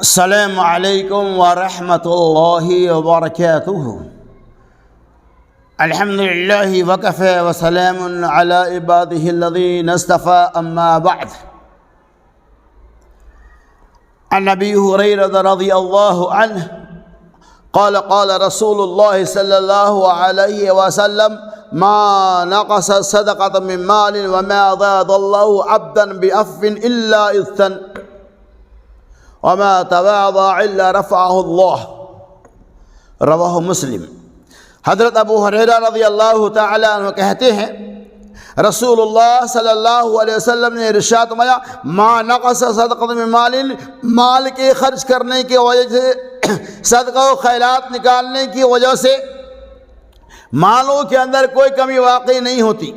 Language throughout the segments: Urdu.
السلام علیکم ورحمۃ اللہ وبرکاتہ۔ الحمد للہ وکفی وسلام علی عبادہ الذین اصطفی، اما بعد۔ عن ابی ہریرہ رضی اللہ عنہ قال قال رسول اللہ صلی اللہ علیہ وسلم ما نقص صدقۃ من مال وما زاد اللہ عبدا بعفو الا عزا وما تواضع الا رفعہ اللہ، رواہ مسلم۔ حضرت ابو ہریرہ رضی اللہ تعالی عنہ کہتے ہیں رسول اللہ صلی اللہ علیہ وسلم نے ارشاد فرمایا ما نقص صدقۃ من مال، مال کے خرچ کرنے کی وجہ سے، صدقہ و خیرات نکالنے کی وجہ سے مالوں کے اندر کوئی کمی واقع نہیں ہوتی۔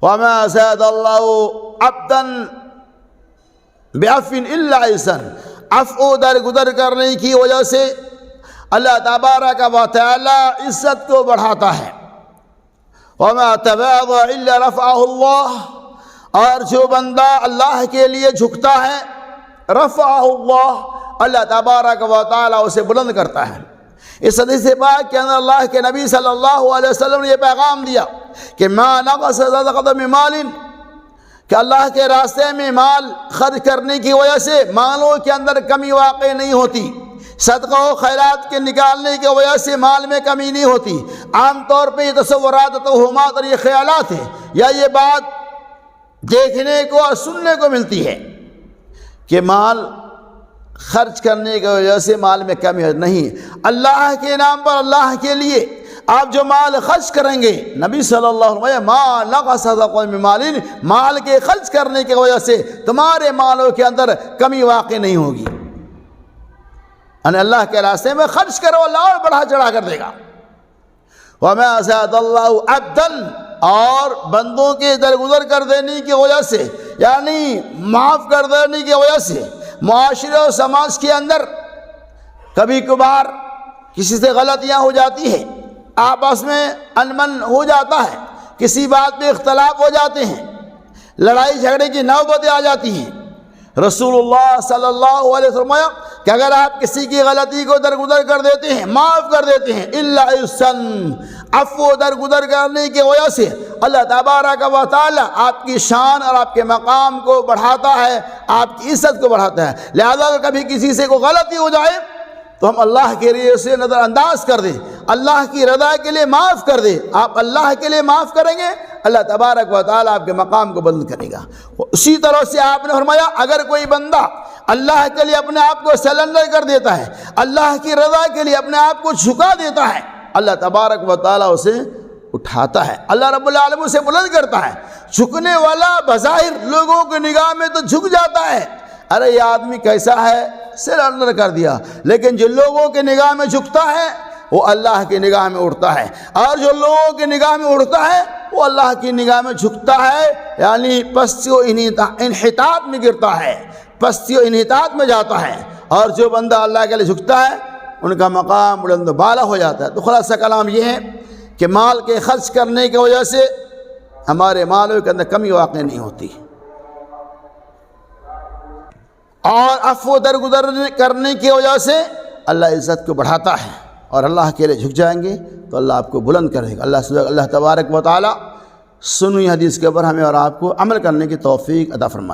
وما زاد اللہ عبدا بعفو الا عزا، عفو درگزر کرنے کی وجہ سے اللہ تبارک و تعالی عزت کو بڑھاتا ہے۔ وما تواضع الا رفعہ اللہ، اور جو بندہ اللہ کے لیے جھکتا ہے رفعہ اللہ، اللہ تبارک و تعالی اسے بلند کرتا ہے۔ اس حدیث پاک کے اندر اللہ کے نبی صلی اللہ علیہ وسلم نے یہ پیغام دیا کہ ما نقص صدقۃ من مال، کہ اللہ کے راستے میں مال خرچ کرنے کی وجہ سے مالوں کے اندر کمی واقع نہیں ہوتی، صدقہ و خیرات کے نکالنے کی وجہ سے مال میں کمی نہیں ہوتی۔ عام طور پہ یہ تصورات توہمات اور یہ خیالات ہیں، یا یہ بات دیکھنے کو اور سننے کو ملتی ہے کہ مال خرچ کرنے کی وجہ سے مال میں کمی نہیں۔ اللہ کے نام پر، اللہ کے لیے آپ جو مال خرچ کریں گے، نبی صلی اللہ علیہ وسلم ما نقص صدقۃ من مال، مال کے خرچ کرنے کی وجہ سے تمہارے مالوں کے اندر کمی واقع نہیں ہوگی۔ یعنی اللہ کے راستے میں خرچ کرو، اللہ اور بڑھا چڑھا کر دے گا۔ وما زاد اللہ عبدا، اور بندوں کے درگزر کر دینے کی وجہ سے، یعنی معاف کر دینے کی وجہ سے معاشرے اور سماج کے اندر کبھی کبھار کسی سے غلطیاں ہو جاتی ہیں، آپس میں انمن ہو جاتا ہے، کسی بات پہ اختلاف ہو جاتے ہیں، لڑائی جھگڑے کی نوبتیں آ جاتی ہیں۔ رسول اللہ صلی اللہ علیہ وسلم کہ اگر آپ کسی کی غلطی کو درگزر کر دیتے ہیں، معاف کر دیتے ہیں، الا عزا، عفو درگزر کرنے کی وجہ سے اللہ تبارک و تعالی آپ کی شان اور آپ کے مقام کو بڑھاتا ہے، آپ کی عزت کو بڑھاتا ہے۔ لہذا اگر کبھی کسی سے کوئی غلطی ہو جائے تو ہم اللہ کے لیے اسے نظر انداز کر دیں، اللہ کی رضا کے لیے معاف کر دیں۔ آپ اللہ کے لیے معاف کریں گے، اللہ تبارک و تعالیٰ آپ کے مقام کو بلند کرے گا۔ اسی طرح سے آپ نے فرمایا اگر کوئی بندہ اللہ کے لیے اپنے آپ کو سرنڈر کر دیتا ہے، اللہ کی رضا کے لیے اپنے آپ کو جھکا دیتا ہے، اللہ تبارک و تعالیٰ اسے اٹھاتا ہے، اللہ رب العالمین اسے بلند کرتا ہے۔ جھکنے والا بظاہر لوگوں کی نگاہ میں تو جھک جاتا ہے، ارے یہ آدمی کیسا ہے، سر اندر کر دیا، لیکن جو لوگوں کے نگاہ میں جھکتا ہے وہ اللہ کی نگاہ میں اٹھتا ہے، اور جو لوگوں کی نگاہ میں اٹھتا ہے وہ اللہ کی نگاہ میں جھکتا ہے، یعنی پستی و انحطاط میں گرتا ہے، پستی و انحطاط میں جاتا ہے۔ اور جو بندہ اللہ کے لیے جھکتا ہے ان کا مقام بلند و بالا ہو جاتا ہے۔ تو خلاصہ کلام یہ ہے کہ مال کے خرچ کرنے کی وجہ سے ہمارے مالوں کے اندر کمی واقع نہیں ہوتی، اور عفو درگزر کرنے کی وجہ سے اللہ عزت کو بڑھاتا ہے، اور اللہ کے لیے جھک جائیں گے تو اللہ آپ کو بلند کرے گا۔ اللہ تبارک و تعالی سنی حدیث کے اوپر ہمیں اور آپ کو عمل کرنے کی توفیق عطا فرمائے۔